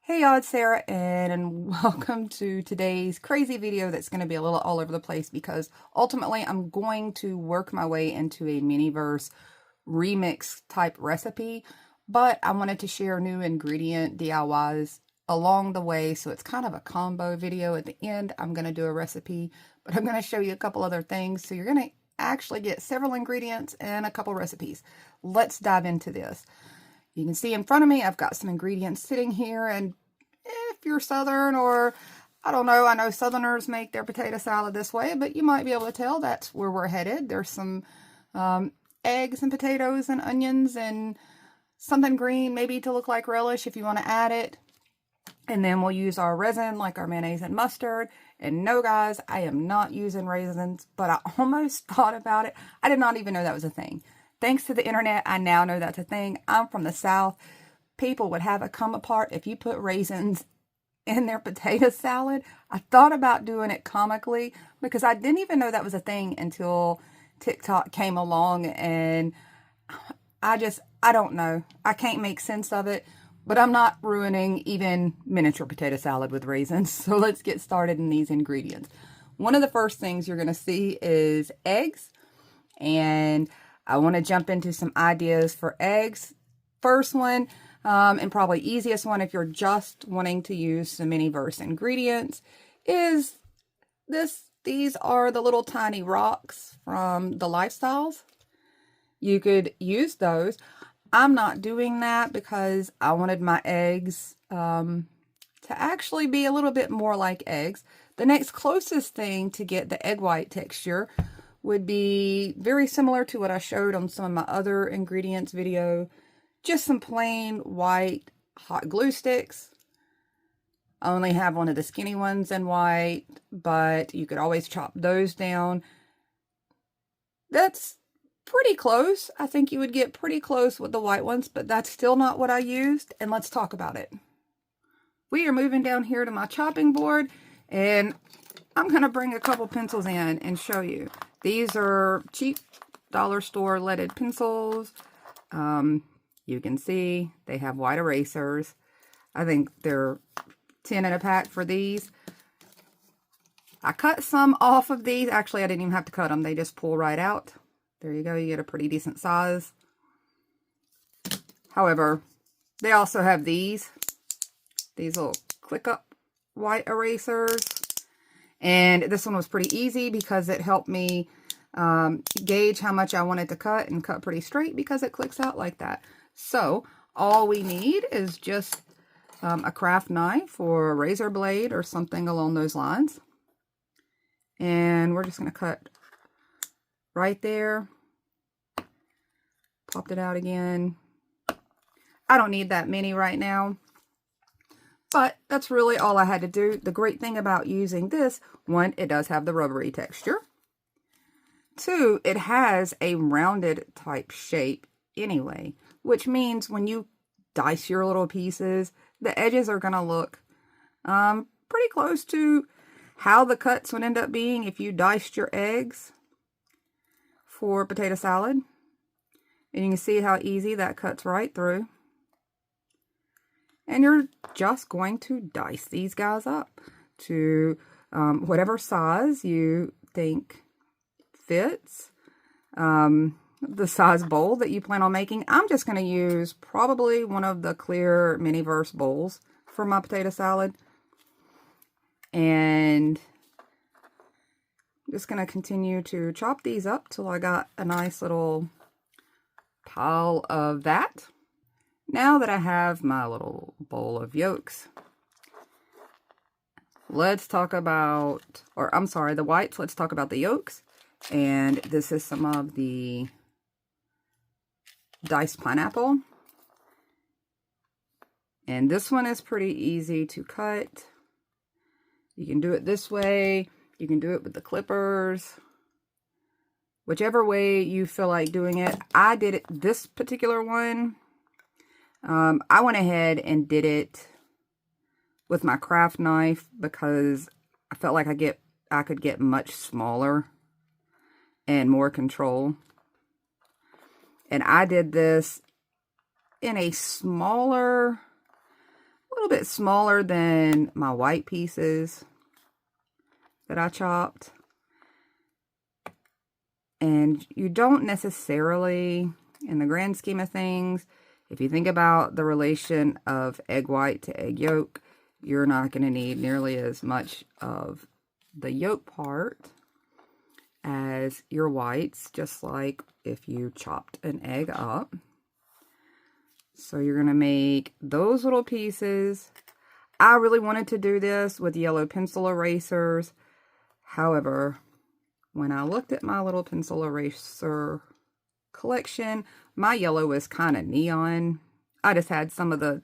Hey y'all, it's Sarah and welcome to today's crazy video that's going to be a little all over the place because ultimately I'm going to work my way into a Miniverse remix type recipe, but I wanted to share new ingredient DIYs along the way, so it's kind of a combo video. At the end I'm going to do a recipe, but I'm going to show you a couple other things, so you're going to actually get several ingredients and a couple recipes. Let's dive into this. You can see in front of me, I've got some ingredients sitting here, and if you're Southern, or I don't know, I know Southerners make their potato salad this way, but you might be able to tell that's where we're headed. There's some eggs and potatoes and onions and something green, maybe to look like relish if you want to add it. And then we'll use our resin, like our mayonnaise and mustard. And no, guys, I am not using raisins, but I almost thought about it. I did not even know that was a thing. Thanks to the internet, I now know that's a thing. I'm from the South. People would have it come apart if you put raisins in their potato salad. I thought about doing it comically because I didn't even know that was a thing until TikTok came along, and I don't know. I can't make sense of it, but I'm not ruining even miniature potato salad with raisins. So let's get started in these ingredients. One of the first things you're going to see is eggs, and I want to jump into some ideas for eggs. First one, and probably easiest one if you're just wanting to use some Miniverse ingredients, is this. These are the little tiny rocks from the Lifestyles. You could use those. I'm not doing that because I wanted my eggs to actually be a little bit more like eggs. The next closest thing to get the egg white texture would be very similar to what I showed on some of my other ingredients video. Just some plain white hot glue sticks. I only have one of the skinny ones in white, but you could always chop those down. That's pretty close. I think you would get pretty close with the white ones, but that's still not what I used, and let's talk about it. We are moving down here to my chopping board, and I'm going to bring a couple pencils in and show you. These are cheap dollar store leaded pencils. You can see they have white erasers. I think they're 10 in a pack for these. I cut some off of these. Actually, I didn't even have to cut them. They just pull right out. There you go. You get a pretty decent size. However, they also have these little click up white erasers. And this one was pretty easy because it helped me gauge how much I wanted to cut, and cut pretty straight because it clicks out like that. So all we need is just a craft knife or a razor blade or something along those lines. And we're just going to cut right there. Popped it out again. I don't need that many right now, but that's really all I had to do. The great thing about using this, one, it does have the rubbery texture. Two, it has a rounded type shape anyway, which means when you dice your little pieces, the edges are going to look pretty close to how the cuts would end up being if you diced your eggs for potato salad. And you can see how easy that cuts right through. And you're just going to dice these guys up to whatever size you think fits. The size bowl that you plan on making. I'm just going to use probably one of the clear Miniverse bowls for my potato salad. And I'm just going to continue to chop these up till I got a nice little pile of that. Now that I have my little bowl of yolks, let's talk about, or I'm sorry, the whites. Let's talk about the yolks. And this is some of the diced pineapple. And this one is pretty easy to cut. You can do it this way. You can do it with the clippers. Whichever way you feel like doing it. I did it, this particular one. I went ahead and did it with my craft knife because I felt like I could get much smaller and more control. And I did this in a smaller, little bit smaller than my white pieces that I chopped. And you don't necessarily, in the grand scheme of things, if you think about the relation of egg white to egg yolk, you're not going to need nearly as much of the yolk part as your whites, just like if you chopped an egg up. So you're going to make those little pieces. I really wanted to do this with yellow pencil erasers. However, when I looked at my little pencil eraser collection, my yellow was kind of neon. I just had some of the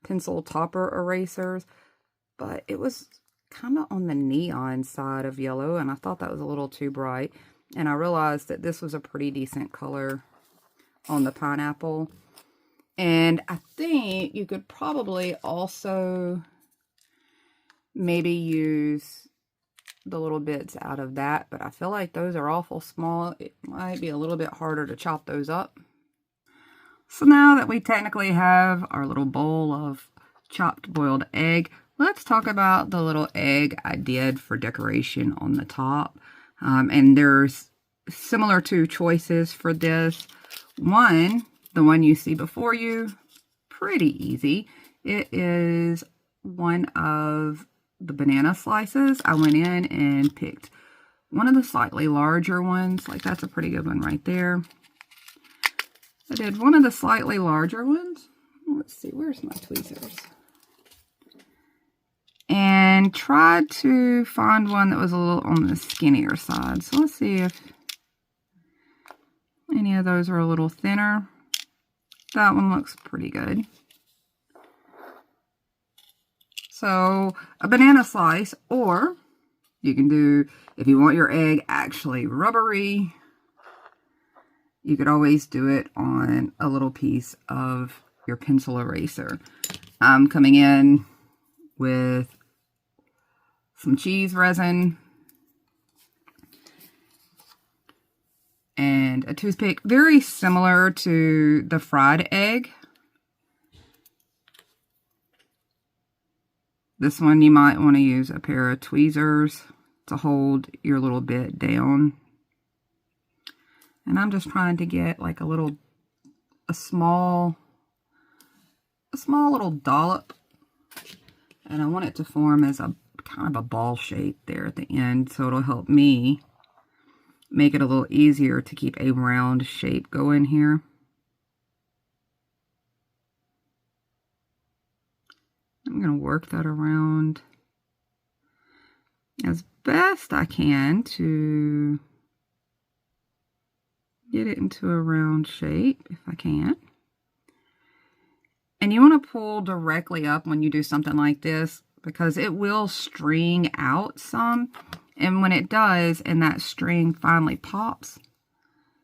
pencil topper erasers, but it was kind of on the neon side of yellow, and I thought that was a little too bright. And I realized that this was a pretty decent color on the pineapple. And I think you could probably also maybe use the little bits out of that, but I feel like those are awful small. It might be a little bit harder to chop those up. So now that we technically have our little bowl of chopped boiled egg, let's talk about the little egg I did for decoration on the top. And there's similar two choices for this. One, the one you see before you, pretty easy. It is one of the banana slices. I went in and picked one of the slightly larger ones. Like, that's a pretty good one right there. I did one of the slightly larger ones. Let's see, where's my tweezers? And tried to find one that was a little on the skinnier side. So let's see if any of those are a little thinner. That one looks pretty good. So a banana slice, or you can do, if you want your egg actually rubbery, you could always do it on a little piece of your pencil eraser. I'm coming in with some cheese resin and a toothpick, very similar to the fried egg. This one you might want to use a pair of tweezers to hold your little bit down. And I'm just trying to get like a small little dollop. And I want it to form as a kind of a ball shape there at the end, so it'll help me make it a little easier to keep a round shape going here. I'm going to work that around as best I can to get it into a round shape if I can. And you want to pull directly up when you do something like this, because it will string out some. And when it does, and that string finally pops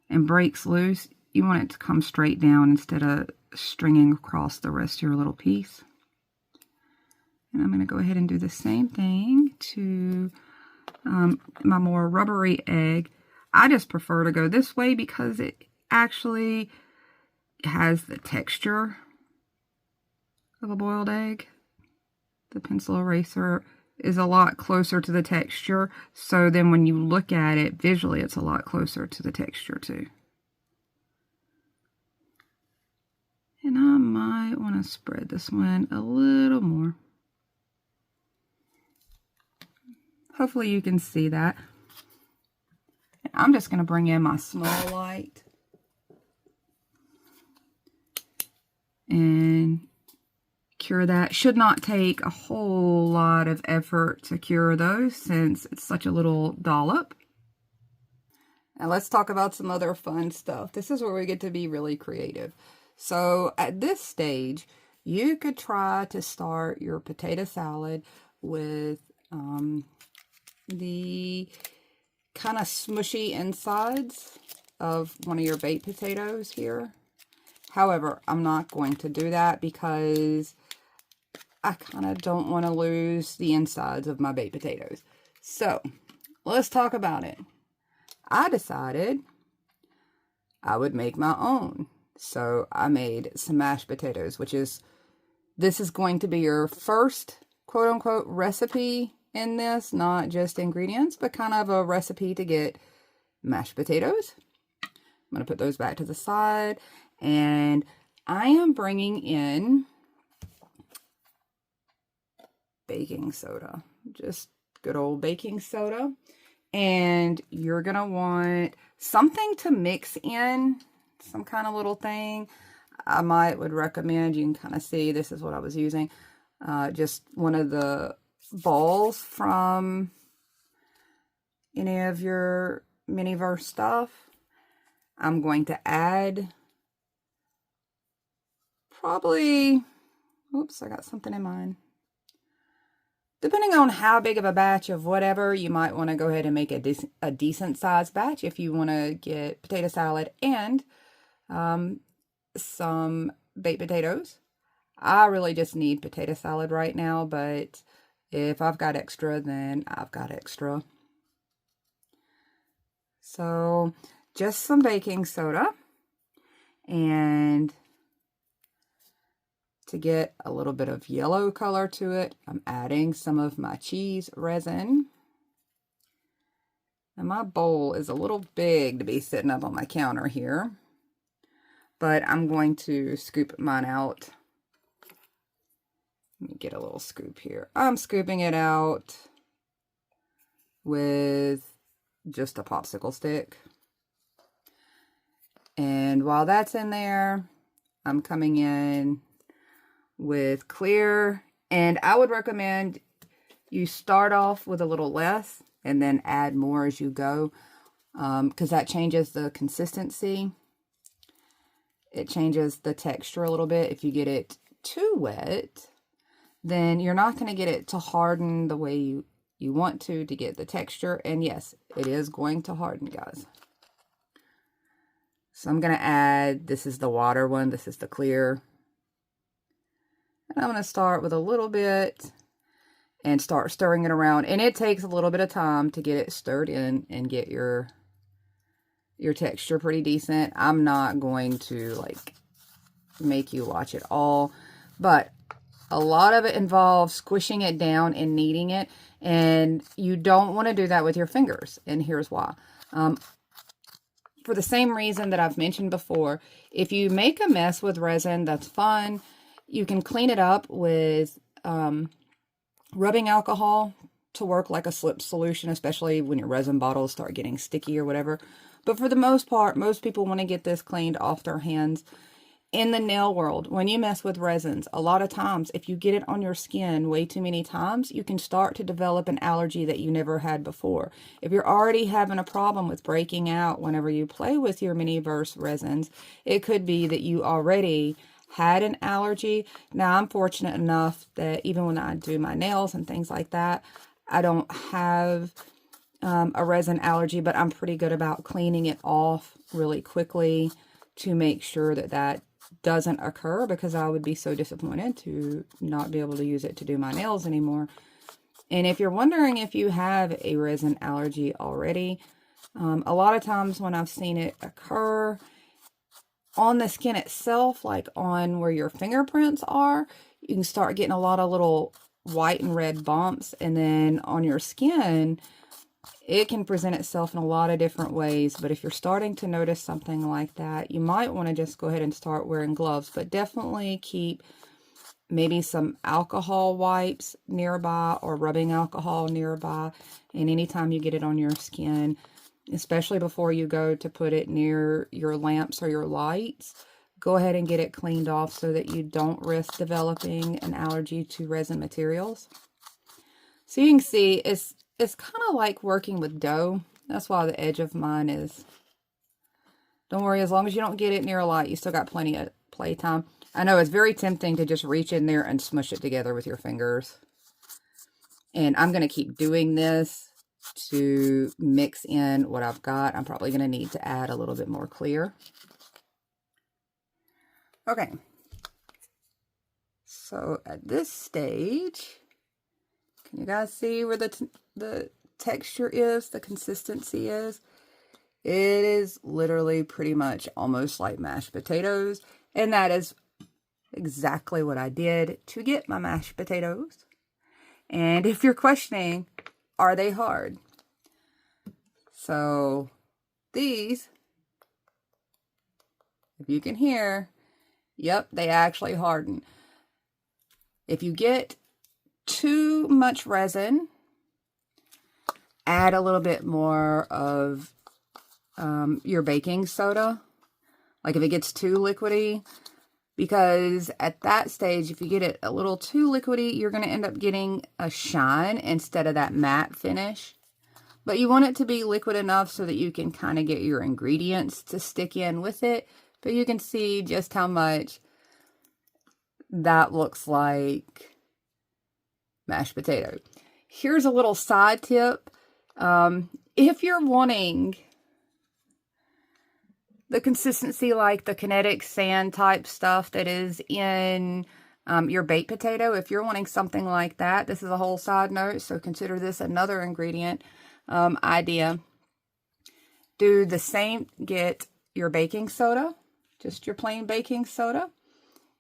and breaks loose, you want it to come straight down instead of stringing across the rest of your little piece. And I'm going to go ahead and do the same thing to my more rubbery egg. I just prefer to go this way because it actually has the texture of a boiled egg. The pencil eraser is a lot closer to the texture, so then when you look at it visually, it's a lot closer to the texture too. And I might want to spread this one a little more. Hopefully you can see that. I'm just going to bring in my small light and cure that. Should not take a whole lot of effort to cure those since it's such a little dollop. Now let's talk about some other fun stuff. This is where we get to be really creative. So at this stage, you could try to start your potato salad with the kind of smushy insides of one of your baked potatoes here. However, I'm not going to do that because I kind of don't want to lose the insides of my baked potatoes. So let's talk about it. I decided I would make my own. So I made some mashed potatoes, which is This is going to be your first quote unquote recipe in this, not just ingredients, but kind of a recipe to get mashed potatoes. I'm going to put those back to the side, and I am bringing in baking soda, just good old baking soda. And you're going to want something to mix in, some kind of little thing. I would recommend, you can kind of see, this is what I was using, just one of the balls from any of your Miniverse stuff. I'm going to add probably, oops, I got something in mind. Depending on how big of a batch of whatever, you might want to go ahead and make a decent sized batch if you want to get potato salad and some baked potatoes. I really just need potato salad right now, but if I've got extra, then I've got extra. So just some baking soda, and to get a little bit of yellow color to it, I'm adding some of my cheese resin. And my bowl is a little big to be sitting up on my counter here, but I'm going to scoop mine out. Let me get a little scoop here. I'm scooping it out with just a popsicle stick. And while that's in there, I'm coming in with clear, and I would recommend you start off with a little less and then add more as you go, because that changes the consistency. It changes the texture a little bit. If you get it too wet, then you're not going to get it to harden the way you want to get the texture. And yes, it is going to harden, guys. So I'm going to add, this is the water one, this is the clear. And I'm going to start with a little bit and start stirring it around. And it takes a little bit of time to get it stirred in and get your texture pretty decent. I'm not going to like make you watch it all, but a lot of it involves squishing it down and kneading it. And you don't want to do that with your fingers. And here's why. For the same reason that I've mentioned before, if you make a mess with resin, that's fine. You can clean it up with rubbing alcohol to work like a slip solution, especially when your resin bottles start getting sticky or whatever. But for the most part, most people want to get this cleaned off their hands. In the nail world, when you mess with resins, a lot of times, if you get it on your skin way too many times, you can start to develop an allergy that you never had before. If you're already having a problem with breaking out whenever you play with your Miniverse resins, it could be that you already had an allergy. Now, I'm fortunate enough that even when I do my nails and things like that, I don't have a resin allergy, but I'm pretty good about cleaning it off really quickly to make sure that that doesn't occur, because I would be so disappointed to not be able to use it to do my nails anymore. And if you're wondering if you have a resin allergy already, a lot of times when I've seen it occur on the skin itself, like on where your fingerprints are, you can start getting a lot of little white and red bumps, and then on your skin, it can present itself in a lot of different ways. But if you're starting to notice something like that, you might want to just go ahead and start wearing gloves, but definitely keep maybe some alcohol wipes nearby or rubbing alcohol nearby. And anytime you get it on your skin, especially before you go to put it near your lamps or your lights, go ahead and get it cleaned off so that you don't risk developing an allergy to resin materials. So you can see it's kind of like working with dough. That's why the edge of mine is, don't worry, as long as you don't get it near a light, you still got plenty of playtime. I know it's very tempting to just reach in there and smush it together with your fingers. And I'm going to keep doing this to mix in what I've got. I'm probably going to need to add a little bit more clear. Okay. So at this stage, can you guys see where the texture is, the consistency is? It is literally pretty much almost like mashed potatoes. And that is exactly what I did to get my mashed potatoes. And if you're questioning, are they hard? So these, if you can hear, yep, they actually harden. If you get too much resin, add a little bit more of your baking soda. Like if it gets too liquidy, because at that stage, if you get it a little too liquidy, you're going to end up getting a shine instead of that matte finish. But you want it to be liquid enough so that you can kind of get your ingredients to stick in with it. But you can see just how much that looks like mashed potato. Here's a little side tip. If you're wanting the consistency like the kinetic sand type stuff that is in your baked potato, if you're wanting something like that, this is a whole side note, so consider this another ingredient idea. Do the same, get your baking soda, just your plain baking soda.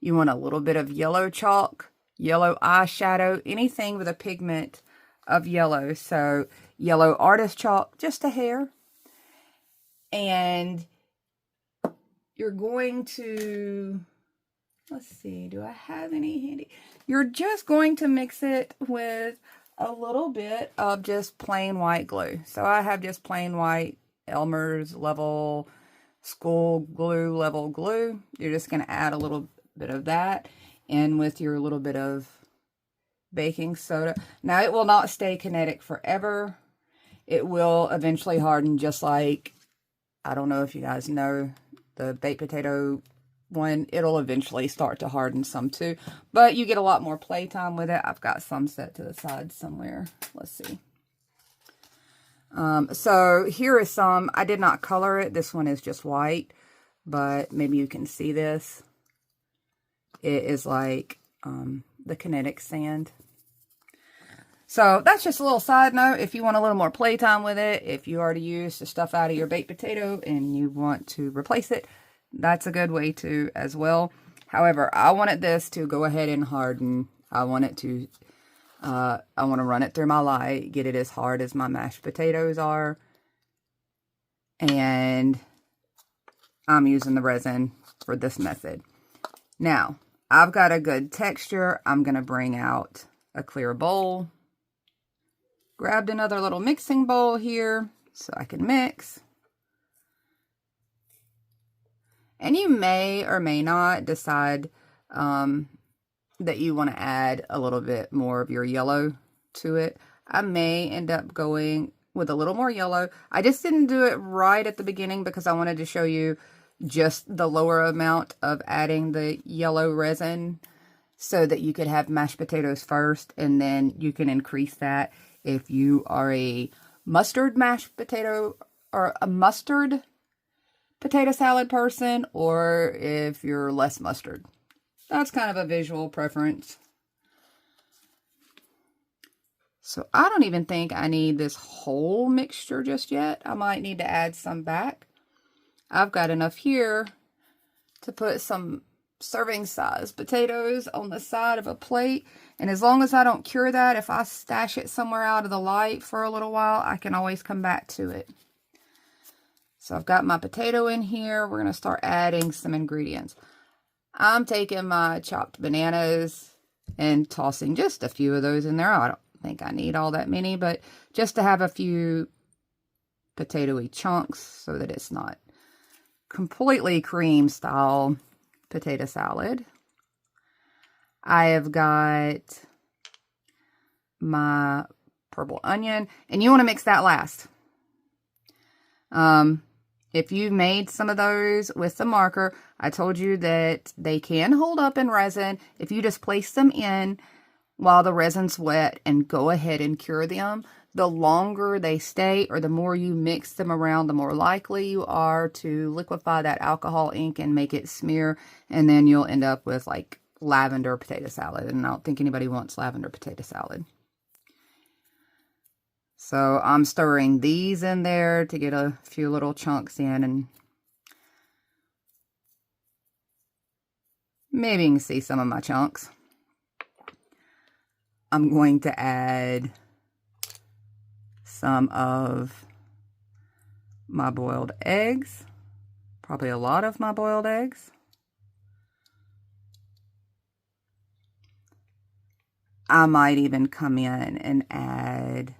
You want a little bit of yellow chalk, yellow eyeshadow, anything with a pigment of yellow. So yellow artist chalk, just a hair. And you're going to, let's see, do I have any handy? You're just going to mix it with a little bit of just plain white glue. So I have just plain white Elmer's level school glue level glue. You're just going to add a little bit of that in with your little bit of baking soda. Now it will not stay kinetic forever. It will eventually harden, just like, I don't know if you guys know the baked potato one, it'll eventually start to harden some too, but you get a lot more playtime with it. I've got some set to the side somewhere. Let's see. So here is some. I did not color it. This one is just white, but maybe you can see this. It is like the kinetic sand. So that's just a little side note. If you want a little more playtime with it, if you already used the stuff out of your baked potato and you want to replace it, that's a good way to as well. However, I wanted this to go ahead and harden. I want it to, I want to run it through my light, get it as hard as my mashed potatoes are. And I'm using the resin for this method. Now, I've got a good texture. I'm going to bring out a clear bowl. Grabbed another little mixing bowl here so I can mix. And you may or may not decide that you want to add a little bit more of your yellow to it. I may end up going with a little more yellow. I just didn't do it right at the beginning because I wanted to show you just the lower amount of adding the yellow resin so that you could have mashed potatoes first, and then you can increase that if you are a mustard mashed potato or a mustard potato salad person, or if you're less mustard. That's kind of a visual preference. So I don't even think I need this whole mixture just yet. I might need to add some back. I've got enough here to put some serving size potatoes on the side of a plate. And as long as I don't cure that, if I stash it somewhere out of the light for a little while, I can always come back to it. So I've got my potato in here. We're going to start adding some ingredients. I'm taking my chopped bananas and tossing just a few of those in there. I don't think I need all that many, but just to have a few potato-y chunks so that it's not completely cream style potato salad. I have got my purple onion, and you want to mix that last. If you made some of those with the marker, I told you that they can hold up in resin if you just place them in while the resin's wet and go ahead and cure them. The longer they stay, or the more you mix them around, the more likely you are to liquefy that alcohol ink and make it smear, and then you'll end up with like lavender potato salad, and I don't think anybody wants lavender potato salad. So I'm stirring these in there to get a few little chunks in and Maybe you can see some of my chunks. I'm going to add some of my boiled eggs, probably a lot of my boiled eggs. I might even come in and add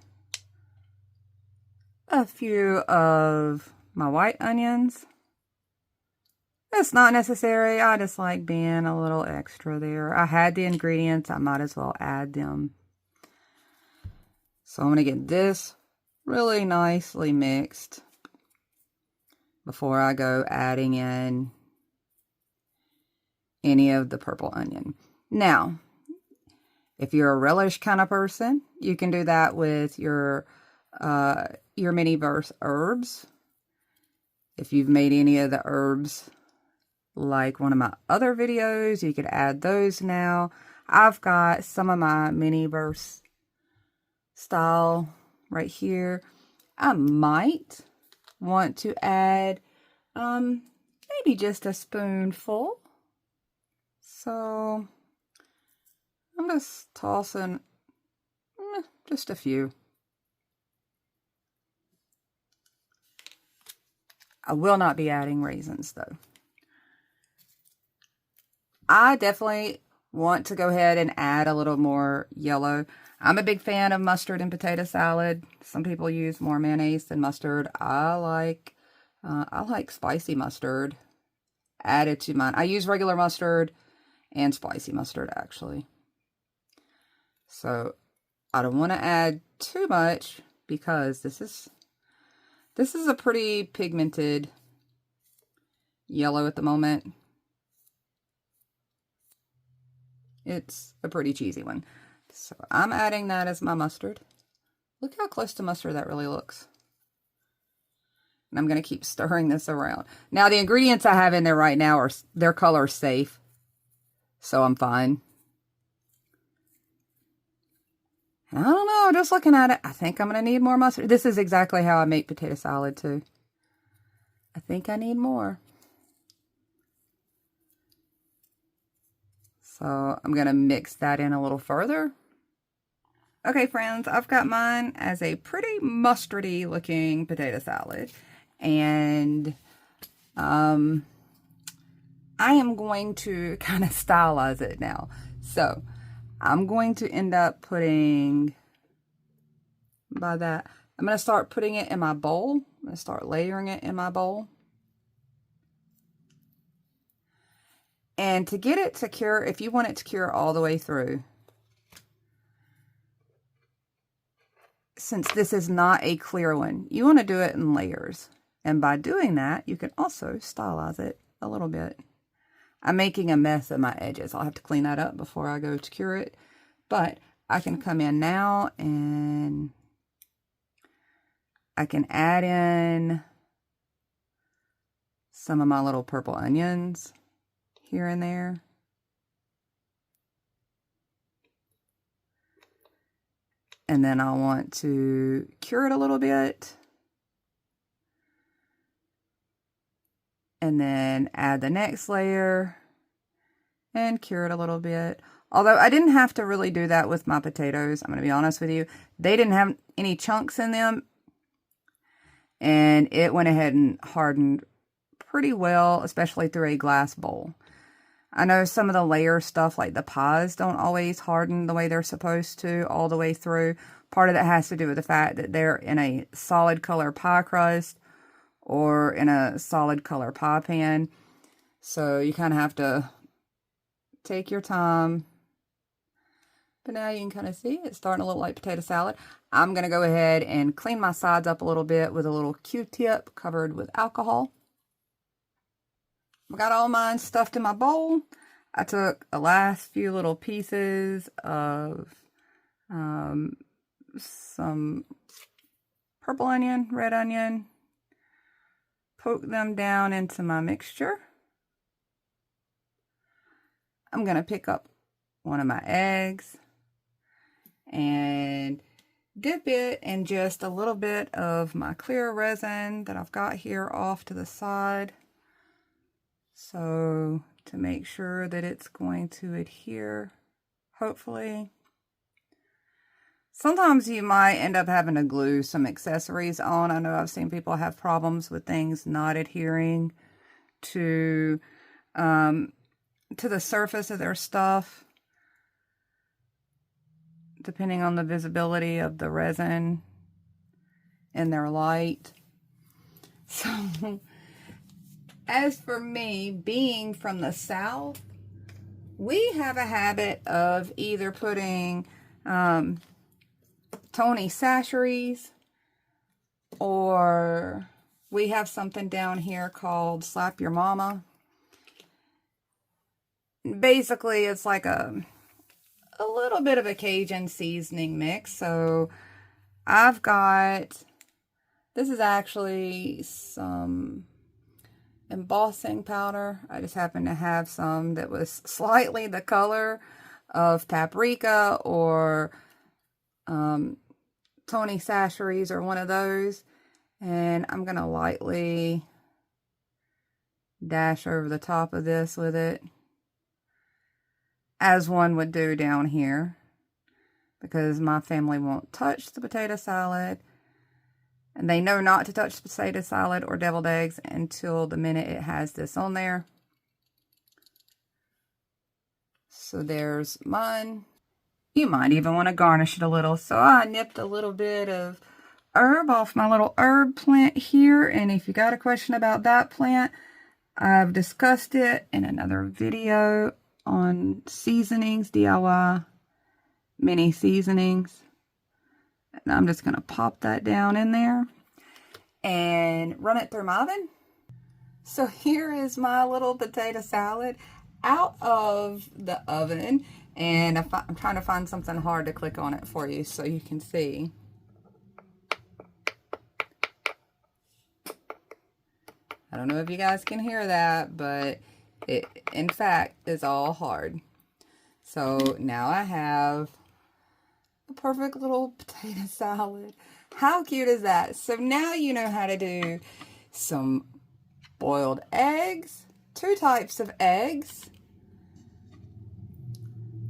a few of my white onions. It's not necessary. I just like being a little extra there. I had the ingredients. I might as well add them. So I'm going to get this really nicely mixed before I go adding in any of the purple onion. Now, if you're a relish kind of person, you can do that with your mini-verse herbs. If you've made any of the herbs like one of my other videos, you could add those now. I've got some of my mini-verse style right here. I might want to add maybe just a spoonful. So I'm just tossing just a few. I will not be adding raisins though. I definitely want to go ahead and add a little more yellow. I'm a big fan of mustard in potato salad. Some people use more mayonnaise than mustard. I like spicy mustard added to mine. I use regular mustard and spicy mustard actually. So I don't want to add too much because this is a pretty pigmented yellow at the moment. It's a pretty cheesy one. So I'm adding that as my mustard. Look how close to mustard that really looks. And I'm going to keep stirring this around. Now the ingredients I have in there right now are, their color safe. So I'm fine. I don't know, just looking at it, I think I'm going to need more mustard. This is exactly how I make potato salad too. I think I need more. So I'm going to mix that in a little further. Okay, friends, I've got mine as a pretty mustardy looking potato salad. And I am going to kind of stylize it now. So I'm going to end up putting, I'm going to start putting it in my bowl. I'm going to start layering it in my bowl. And to get it to cure, if you want it to cure all the way through, since this is not a clear one, you want to do it in layers. And by doing that, you can also stylize it a little bit. I'm making a mess of my edges. I'll have to clean that up before I go to cure it. But I can come in now and I can add in some of my little purple onions here and there. And then I want to cure it a little bit. And then add the next layer and cure it a little bit. Although I didn't have to really do that with my potatoes. I'm going to be honest with you. They didn't have any chunks in them. And it went ahead and hardened pretty well, especially through a glass bowl. I know some of the layer stuff, like the pies, don't always harden the way they're supposed to all the way through. Part of that has to do with the fact that they're in a solid color pie crust or in a solid color pie pan. So you kind of have to take your time. But now you can kind of see it's starting to look like potato salad. I'm going to go ahead and clean my sides up a little bit with a little Q-tip covered with alcohol. I've got all mine stuffed in my bowl. I took the last few little pieces of some purple onion, red onion, poke them down into my mixture. I'm going to pick up one of my eggs and dip it in just a little bit of my clear resin that I've got here off to the side. So to make sure that it's going to adhere, hopefully. Sometimes you might end up having to glue some accessories on. I know I've seen people have problems with things not adhering to the surface of their stuff, depending on the visibility of the resin and their light. So, as for me, being from the South, we have a habit of either putting Tony Chachere's, or we have something down here called Slap Your Mama. Basically, it's like a little bit of a Cajun seasoning mix. So I've got, this is actually some embossing powder. I just happen to have some that was slightly the color of paprika or Tony Chachere's or one of those. And I'm going to lightly dash over the top of this with it, as one would do down here, because my family won't touch the potato salad, and they know not to touch the potato salad or deviled eggs until the minute it has this on there. So there's mine. You might even want to garnish it a little. So I nipped a little bit of herb off my little herb plant here, and if you got a question about that plant, I've discussed it in another video on seasonings, DIY mini seasonings. And I'm just going to pop that down in there and run it through my oven. So here is my little potato salad out of the oven, and I'm trying to find something hard to click on it for you so you can see. I don't know if you guys can hear that, but it, in fact, is all hard. So now I have a perfect little potato salad. How cute is that? So now you know how to do some boiled eggs, 2 types of eggs,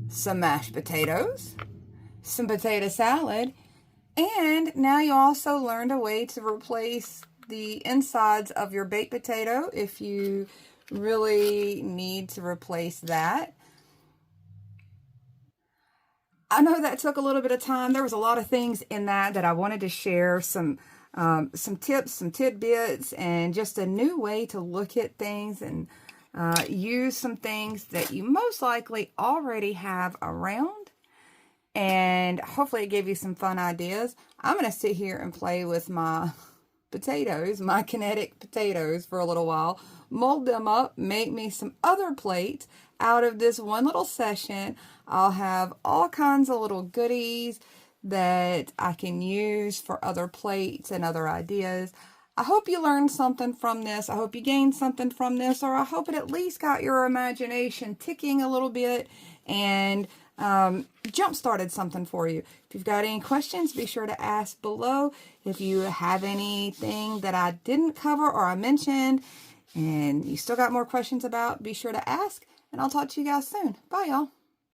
some mashed potatoes, some potato salad, and now you also learned a way to replace the insides of your baked potato if you really need to replace that. I know that took a little bit of time. There was a lot of things in that I wanted to share, some tips, some tidbits, and just a new way to look at things, and use some things that you most likely already have around, and hopefully it gave you some fun ideas. I'm going to sit here and play with my potatoes, my kinetic potatoes, for a little while, mold them up, make me some other plates out of this one little session. I'll have all kinds of little goodies that I can use for other plates and other ideas. I hope you learned something from this. I hope you gained something from this, or I hope it at least got your imagination ticking a little bit and jump-started something for you. If you've got any questions, be sure to ask below. If you have anything that I didn't cover or I mentioned and you still got more questions about, be sure to ask, and I'll talk to you guys soon. Bye, y'all.